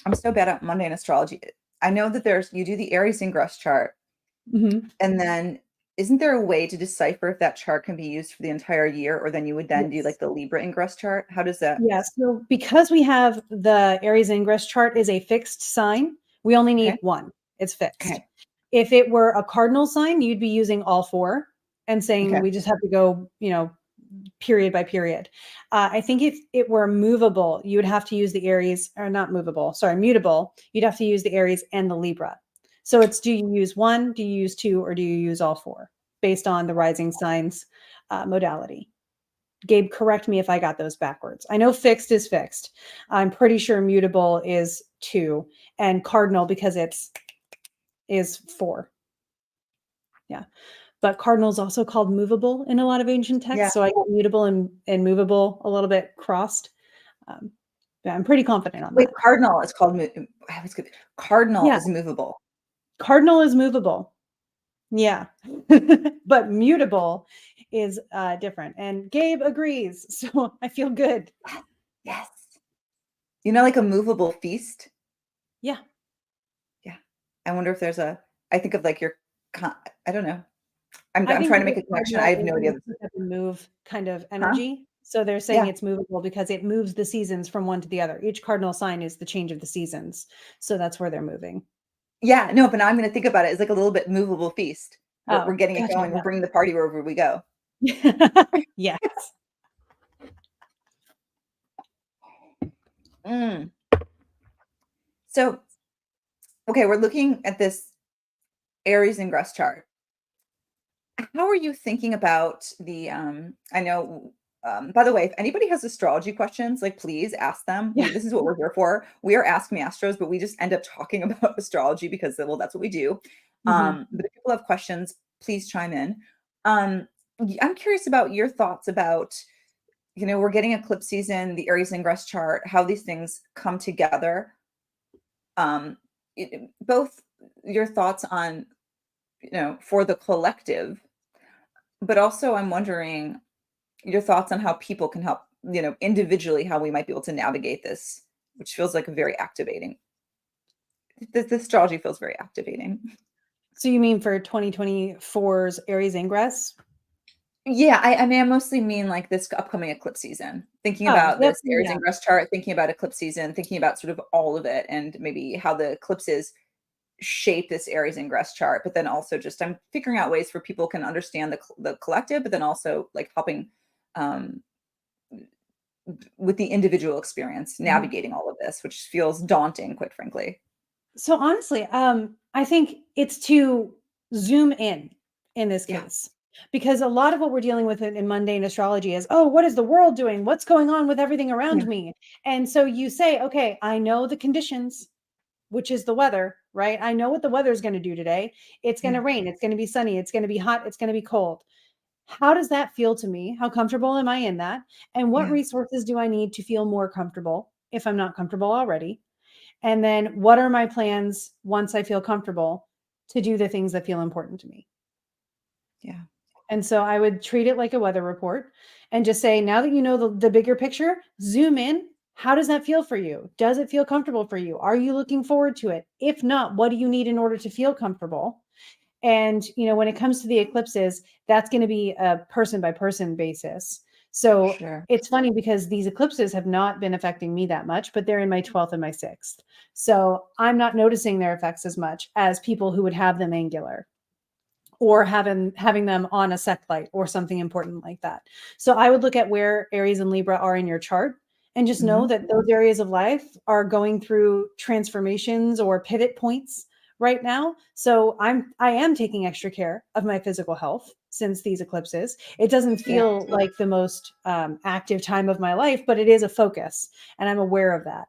I'm so bad at mundane astrology. I know that you do the Aries ingress chart, Mm-hmm. and then isn't there a way to decipher if that chart can be used for the entire year, or then you would then do Yes. like the Libra ingress chart? How does that? Yeah. So because we have the Aries ingress chart is a fixed sign, we only need Okay. one. It's fixed. Okay. If it were a cardinal sign, you'd be using all four and saying Okay. we just have to go, period by period. I think if it were movable, you would have to use the Aries, or not movable, sorry, mutable. You'd have to use the Aries and the Libra. So it's, do you use one, do you use two, or do you use all four based on the rising signs modality? Gabe, correct me if I got those backwards. I know fixed is fixed. I'm pretty sure mutable is two, and cardinal, because is four. Yeah. But cardinal is also called movable in a lot of ancient Yeah. texts. So I get mutable and movable a little bit crossed. Um, yeah, I'm pretty confident on Wait, that. cardinal is called I was good. Cardinal Yeah. is movable. Cardinal is movable. Yeah. But mutable is different. And Gabe agrees. So I feel good. Yes. You know, like a movable feast? Yeah. Yeah. I wonder if I think of like I don't know. I'm I I'm think trying to that make the a connection. I cardinal have is no idea. a pick up and move kind of Huh? energy. So they're saying Yeah. it's movable because it moves the seasons from one to the other. Each cardinal sign is the change of the seasons. So that's where they're moving. Yeah, no, but now I'm gonna think about it as like a little bit movable feast. We're Oh, getting it gotcha. going. We're bringing the party wherever we go. Yeah. Yes. Mm. So, okay, we're looking at this Aries ingress chart. How are you thinking about I know, by the way, if anybody has astrology questions, like please ask them. Yeah. This is what we're here for. We are Ask Me Astros, but we just end up talking about astrology because, well, that's what we do. Mhm. But if people have questions, please chime in. I'm curious about your thoughts about, we're getting eclipse season, the Aries ingress chart, how these things come together. Um, Both your thoughts on, for the collective, but also I'm wondering your thoughts on how people can help, individually, how we might be able to navigate this, which feels like a very activating. This astrology feels very activating. So you mean for 2024's Aries ingress? Yeah, I mean, I mostly mean like this upcoming eclipse season, thinking Oh, about yep. this Aries Yeah. ingress chart, thinking about eclipse season, thinking about sort of all of it, and maybe how the eclipses shape this Aries ingress chart. But then also just I'm figuring out ways for people can understand the collective, but then also like helping um, with the individual experience, Mhm. navigating all of this, which feels daunting, quite frankly. So honestly, I think it's to zoom in this Yeah. case, because a lot of what we're dealing with in mundane astrology is, oh, what is the world doing? What's going on with everything Yeah. around me? And so you say, okay, I know the conditions, which is the weather, right? I know what the weather is going to do today. It's going Yeah. to rain. It's going to be sunny. It's going to be hot. It's going to be cold. How does that feel to me? How comfortable am I in that? And what Yeah. resources do I need to feel more comfortable if I'm not comfortable already? And then what are my plans once I feel comfortable to do the things that feel important to me? Yeah. And so I would treat it like a weather report and just say, now that you know the bigger picture, zoom in. How does that feel for you? Does it feel comfortable for you? Are you looking forward to it? If not, what do you need in order to feel comfortable? And, when it comes to the eclipses, that's going to be a person by person basis. So Sure. it's funny because these eclipses have not been affecting me that much, but they're in my 12th and my 6th. So I'm not noticing their effects as much as people who would have them angular or having them on a sect light or something important like that. So I would look at where Aries and Libra are in your chart and just know Mhm. that those areas of life are going through transformations or pivot points right now. So I am taking extra care of my physical health since these eclipses. It doesn't Yeah. feel like the most active time of my life, but it is a focus, and I'm aware of that.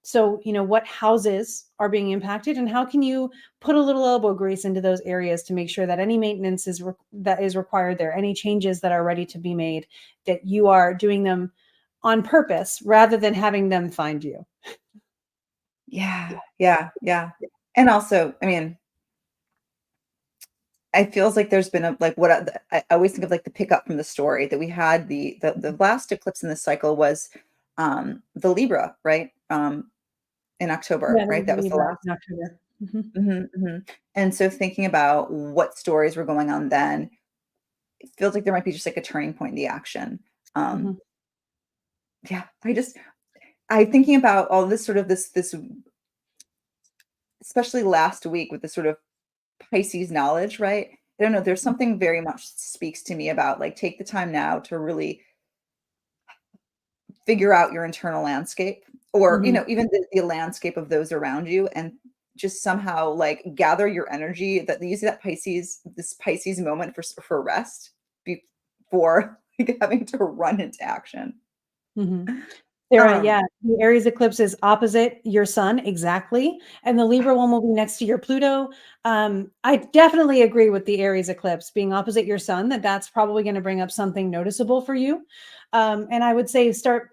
So, what houses are being impacted, and how can you put a little elbow grease into those areas to make sure that any maintenance that is required there, any changes that are ready to be made, that you are doing them on purpose rather than having them find you. Yeah. Yeah. Yeah. And also, I mean, I feels like there's been a like what I always think of like the pickup from the story that we had the last eclipse in this cycle was the Libra, right? In October, Yeah, there right? was a That was the Libra last. in October. Mhm, Mhm, mhm. And so thinking about what stories were going on then, it feels like there might be just like a turning point in the action. Um, mhm, yeah, I thinking about all this sort of this especially last week with this sort of Pisces knowledge, right? I don't know, there's something very much speaks to me about like take the time now to really figure out your internal landscape or, mhm, even the landscape of those around you and just somehow like gather your energy that use this Pisces moment for rest before like having to run into action. mhm. Sarah, Um, yeah, the Aries eclipse is opposite your sun exactly, and the Libra one will be next to your Pluto. I definitely agree with the Aries eclipse being opposite your sun, that's probably going to bring up something noticeable for you. And I would say start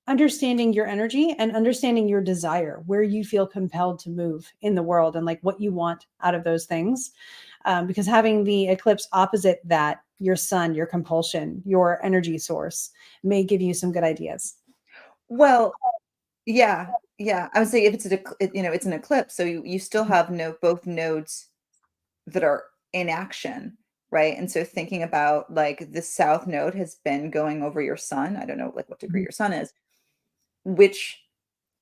understanding your energy and understanding your desire, where you feel compelled to move in the world and like what you want out of those things. Because having the eclipse opposite that, your sun, your compulsion, your energy source may give you some good ideas. well, yeah, yeah. I would say if it's an eclipse, so you still have no both nodes that are in action, right? And so thinking about like the south node has been going over your sun. I don't know like what degree Mhm, your sun is, which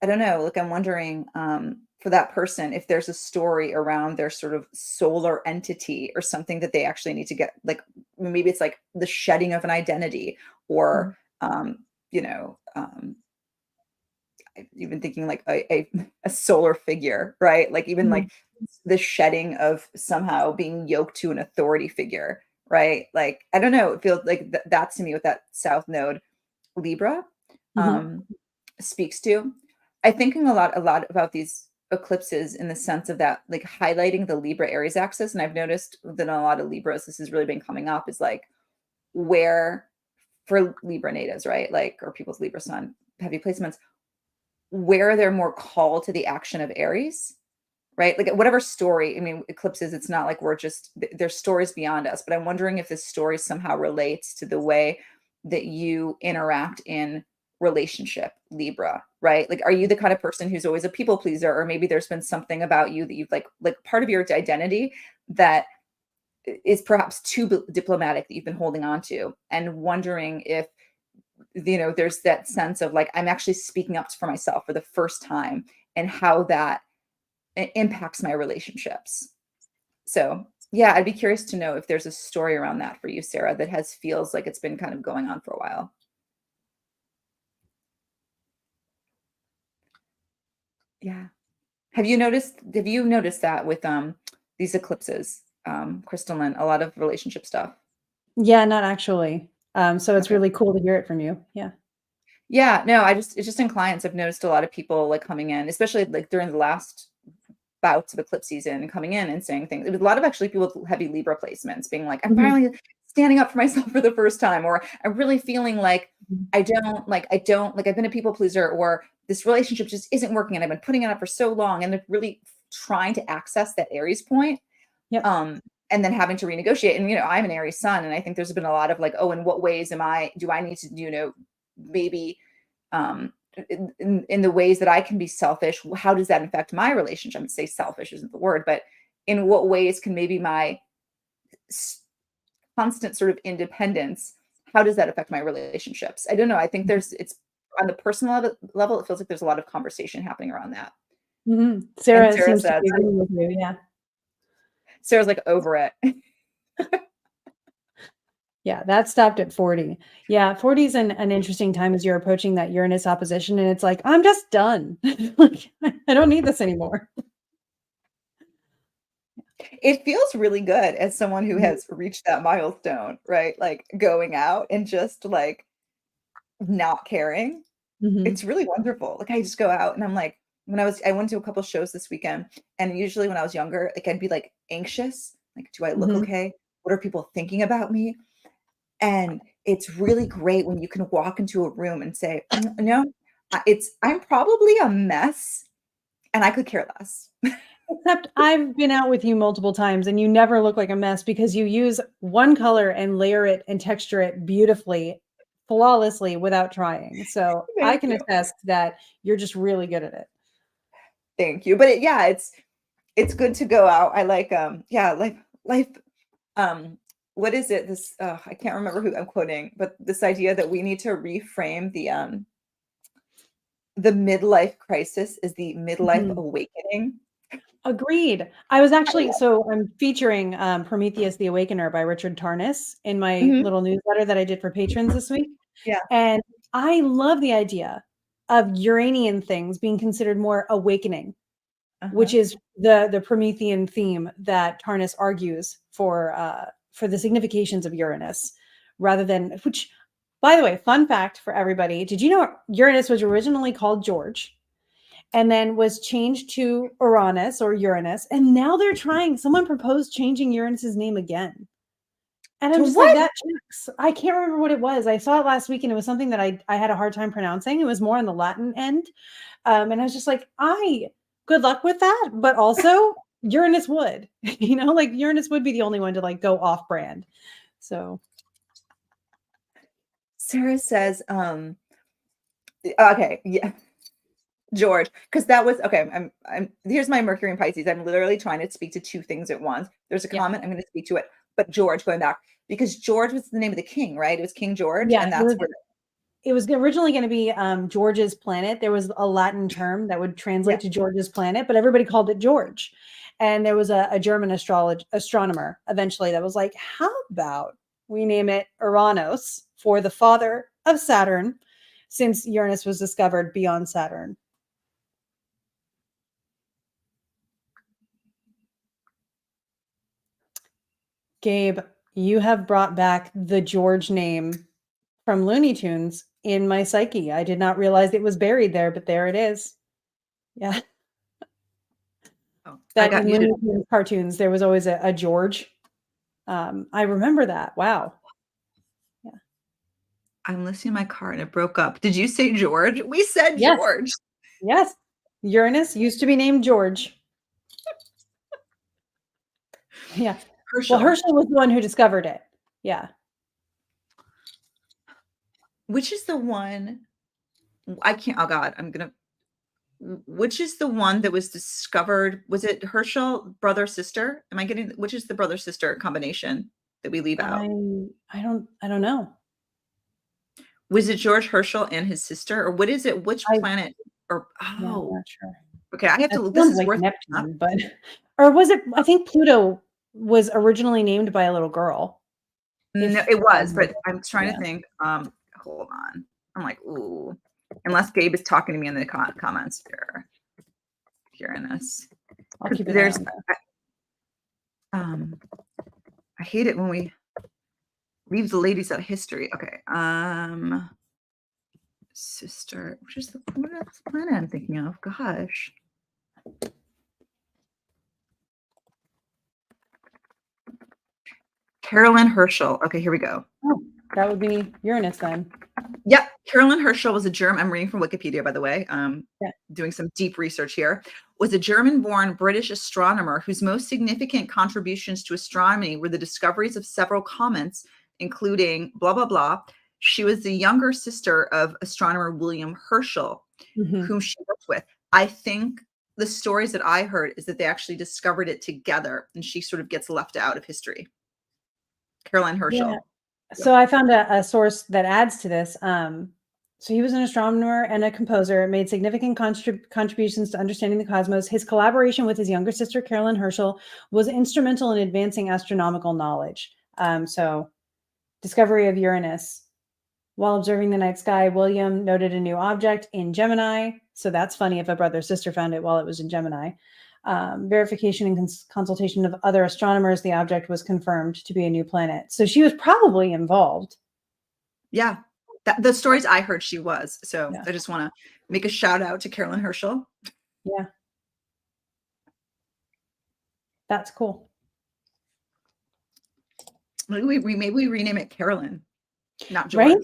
I don't know, like I'm wondering for that person if there's a story around their sort of solar entity or something that they actually need to get like maybe it's like the shedding of an identity or mhm, you know even thinking like a solar figure, right? Like even mhm, like the shedding of somehow being yoked to an authority figure, right? Like I don't know, it feels like that to me with that south node Libra mhm, um speaks to. I thinking a lot about these eclipses in the sense of that like highlighting the Libra Aries axis and I've noticed that in a lot of Libras this has really been coming up is like where for Libra natives, right? Like or people's Libra sun heavy placements where they're more called to the action of Aries, right? Like whatever story, I mean, eclipses, it's not like we're just, there's stories beyond us, but I'm wondering if this story somehow relates to the way that you interact in relationship, Libra, right? Like, are you the kind of person who's always a people pleaser, or maybe there's been something about you that you've like part of your identity that is perhaps too diplomatic that you've been holding on to and wondering if there's that sense of like I'm actually speaking up for myself for the first time and how that impacts my relationships. So, yeah, I'd be curious to know if there's a story around that for you, Sarah, that has feels like it's been kind of going on for a while. Yeah. Have you noticed that with these eclipses, Crystalline, a lot of relationship stuff? yeah, not actually. So it's Okay. really cool to hear it from you. Yeah. Yeah, no, it's just in clients I've noticed a lot of people like coming in, especially like during the last bouts of eclipse season coming in and saying things. It was a lot of actually people with heavy Libra placements being like, I'm Mhm, finally standing up for myself for the first time, or I'm really feeling like mhm. I don't like I've been a people pleaser, or this relationship just isn't working and I've been putting it up for so long. And they're really trying to access that Aries point. Yep. Um, and then having to renegotiate. And I'm an Aries sun, and I think there's been a lot of like, oh, in what ways do I need to, maybe in the ways that I can be selfish, how does that affect my relationship? I would say selfish isn't the word, but in what ways can maybe my s- constant sort of independence, how does that affect my relationships? I don't know. I think it's on the personal level, it feels like there's a lot of conversation happening around that. Mhm. And Sarah seems to be agreeing with you. Yeah. Sarah's like over it. Yeah, that stopped at 40. Yeah, 40 is an interesting time as you're approaching that Uranus opposition, and it's like, I'm just done. Like, I don't need this anymore. It feels really good as someone who has reached that milestone, right? Like, going out and just, like, not caring. Mhm. It's really wonderful. Like, I just go out and I'm like I went to a couple shows this weekend, and usually when I was younger, like, I'd be, like, anxious, like, "Do I look Mhm. okay? What are people thinking about me?" And it's really great when you can walk into a room and say, No, I'm probably a mess, and I could care less." Except I've been out with you multiple times and you never look like a mess because you use one color and layer it and texture it beautifully, flawlessly without trying. So I Thank can you. attest that you're just really good at it. Thank you. But yeah, it's good to go out. I like, yeah, life, um, what is it? This, I can't remember who I'm quoting, but this idea that we need to reframe the midlife crisis is the midlife Mhm. awakening. Agreed. I was I actually love so I'm featuring Prometheus the Awakener by Richard Tarnas in my Mhm. little newsletter that I did for patrons this week. Yeah. And I love the idea of Uranian things being considered more awakening, which Uh-huh. is the Promethean theme that Tarnas argues for the significations of Uranus, rather than which, by the way, fun fact for everybody: did you know Uranus was originally called George, and then was changed to Uranus or Uranus, and now they're trying. Someone proposed changing Uranus's name again, and I'm To just like, what? that checks. I can't remember what it was. I saw it last week, and it was something that I had a hard time pronouncing. It was more on the Latin end, and I was just like, good luck with that. But also, Uranus would, like Uranus would be the only one to like go off brand. So, Sarah says, okay, yeah, George, because that was okay. I'm here's my Mercury and Pisces. I'm literally trying to speak to two things at once. There's a yeah, comment, I'm going to speak to it, but George, going back, because George was the name of the king, right? It was King George, yeah, and that's where, it was originally going to be George's planet. There was a Latin term that would yeah. translate to George's planet, but everybody called it George. And there was a German astronomer eventually that was like, how about we name it Uranus for the father of Saturn, since Uranus was discovered beyond Saturn. Gabe, you have brought back the George name from Looney Tunes in my psyche. I did not realize it was buried there, but there it is. Yeah. Oh, I That got in muted. Looney Tunes cartoons, there was always a George. I remember that. Wow. Yeah. I'm listening to my car and it broke up. Did you say George? We said Yes. George. Yes. Uranus used to be named George. Yeah. Well, Herschel, Herschel was the one who discovered it. Yeah. which is the one I can't, oh God, which is the one that was discovered? Was it Herschel, brother, sister? Am I getting, which is the brother sister combination that we leave I out? I don't know. Was it George Herschel and his sister, or what is it? Which I planet? Or Yeah, I'm oh, not sure. okay, I have to That look. This sounds is like worth looking up. Neptune, but or was it I think Pluto was originally named by a little girl, No, if it I was, remember. but I'm trying to Yeah. think. Hold on. I'm like, ooh, unless Gabe is talking to me in the comments here. Uranus, I'll because keep an eye there's, on that. um, I hate it when we leave the ladies out of history. Okay, sister, which is what is the planet I'm thinking of? Gosh, Carolyn Herschel. Okay, here we go. Oh, that would be Uranus then. Yep, Carolyn Herschel was a German. I'm reading from Wikipedia, by the way. Yeah. Doing some deep research here. Was a German-born British astronomer whose most significant contributions to astronomy were the discoveries of several comets, including blah blah blah. She was the younger sister of astronomer William Herschel, Mhm. whom she worked with. I think the stories that I heard is that they actually discovered it together, and she sort of gets left out of history. Caroline Yeah. Herschel. So I found a source that adds to this. So he was an astronomer and a composer, made significant contributions to understanding the cosmos. His collaboration with his younger sister, Carolyn Herschel, was instrumental in advancing astronomical knowledge. So discovery of Uranus. While observing the night sky, William noted a new object in Gemini. So that's funny if a brother or sister found it while it was in Gemini. Verification and consultation of other astronomers, the object was confirmed to be a new planet. So she was probably involved. Yeah. The stories I heard she was. So Yeah. I just want to make a shout out to Carolyn Herschel. Yeah. That's cool. Maybe we rename it Carolyn, not George. Right?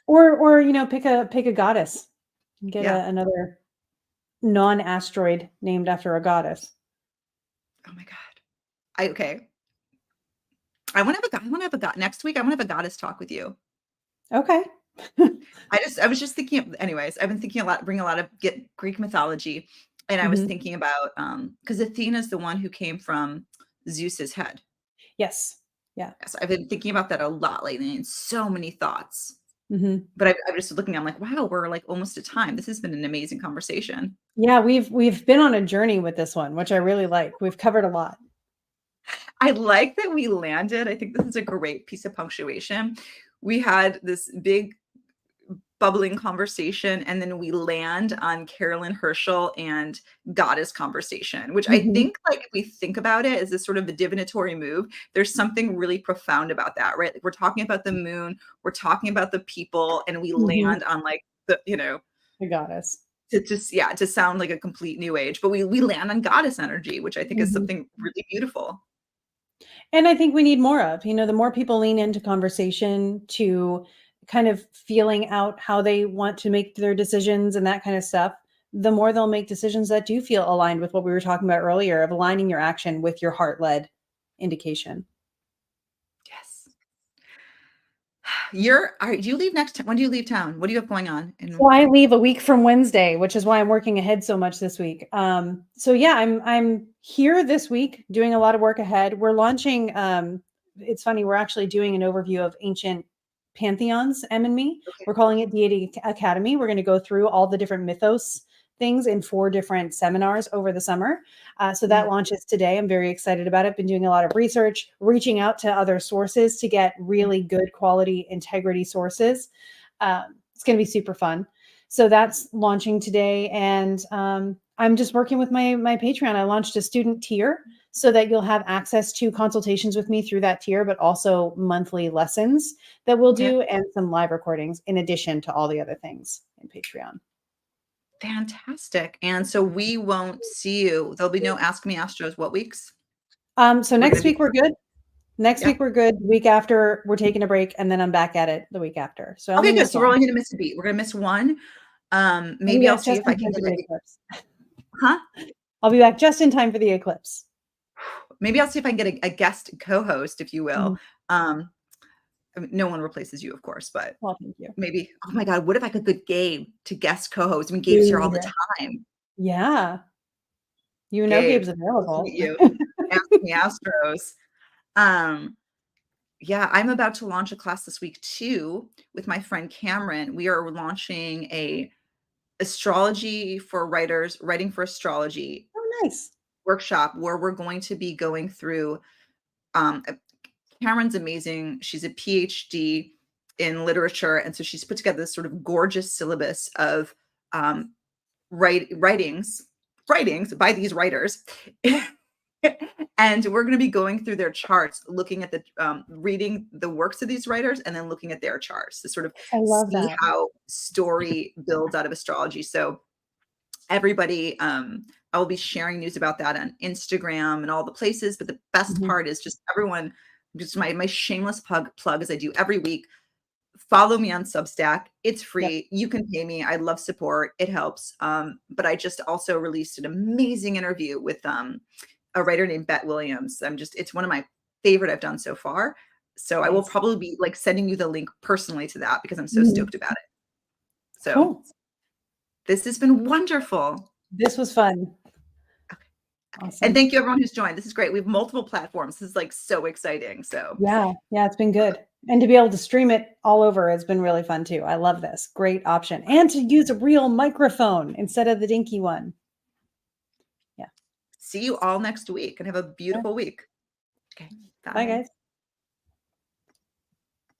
Or pick a goddess. Get Yeah. another non-asteroid named after a goddess. Oh my God. Okay. I want to have a god next week. I want to have a goddess talk with you. Okay. I was just thinking, anyways, I've been thinking bring a lot of Greek mythology. And I was thinking about, because Athena's the one who came from Zeus's head. Yes. Yeah. Yes, I've been thinking about that a lot lately and so many thoughts. Mm-hmm. But I'm just looking, I'm like, wow, we're like almost at time. This has been an amazing conversation. Yeah, we've been on a journey with this one, which I really like. We've covered a lot. I like that we landed. I think this is a great piece of punctuation. We had this big bubbling conversation, and then we land on Carolyn Herschel and goddess conversation, which I think, like, if we think about it as this sort of a divinatory move, there's something really profound about that, right? Like, we're talking about the moon, we're talking about the people, and we land on like the goddess. To sound like a complete new age, but we land on goddess energy, which I think is something really beautiful. And I think we need more of, the more people lean into conversation, to kind of feeling out how they want to make their decisions and that kind of stuff, the more they'll make decisions that do feel aligned with what we were talking about earlier, of aligning your action with your heart-led indication. Yes. Do you leave when do you leave town? What do you have going on? So I leave a week from Wednesday, which is why I'm working ahead so much this week. So yeah, I'm here this week doing a lot of work ahead. We're launching, it's funny, we're actually doing an overview of ancient pantheons, Em and me. Okay. We're calling it Deity Academy. We're going to go through all the different mythos things in 4 different seminars over the summer. So that launches today. I'm very excited about it. Been doing a lot of research, reaching out to other sources to get really good quality integrity sources. It's going to be super fun. So that's launching today. And I'm just working with my Patreon. I launched a student tier so that you'll have access to consultations with me through that tier, but also monthly lessons that we'll do and some live recordings in addition to all the other things in Patreon. Fantastic. And so we won't see you. There'll be no Ask Me Astros. What weeks? So next week we're good. Next week we're good. The week after we're taking a break, and then I'm back at it the week after. So okay, good. So we're only going to miss a beat. We're going to miss one. Maybe I'll see if I can get the eclipse. Huh? I'll be back just in time for the eclipse. Maybe I'll see if I can get a guest co-host, if you will. I mean, no one replaces you, of course, but thank you. Maybe. Oh my God, what if I could get Gabe to guest co-host? I mean, Gabe's here all the time. Yeah. Gabe's available. You. Ask Me Astros. Yeah, I'm about to launch a class this week too with my friend Cameron. We are launching a astrology for writers, writing for astrology. Oh, nice. Workshop where we're going to be going through Cameron's amazing. She's a PhD in literature, and so she's put together this sort of gorgeous syllabus of writings by these writers. And we're going to be going through their charts, looking at the reading the works of these writers, and then looking at their charts to sort of see how story builds out of astrology. So everybody, I will be sharing news about that on Instagram and all the places. But the best part is just everyone, just my shameless plug as I do every week. Follow me on Substack. It's free. You can pay me. I love support. It helps. But I just also released an amazing interview with a writer named Bette Williams. It's one of my favorite I've done so far. So I will probably be like sending you the link personally to that because I'm so stoked about it. So this has been wonderful. This was fun. Okay. Awesome. And thank you everyone who's joined. This is great. We have multiple platforms. This is like so exciting. So yeah, it's been good. And to be able to stream it all over has been really fun too. I love this. Great option. And to use a real microphone instead of the dinky one. Yeah. See you all next week and have a beautiful week. Okay. Bye guys.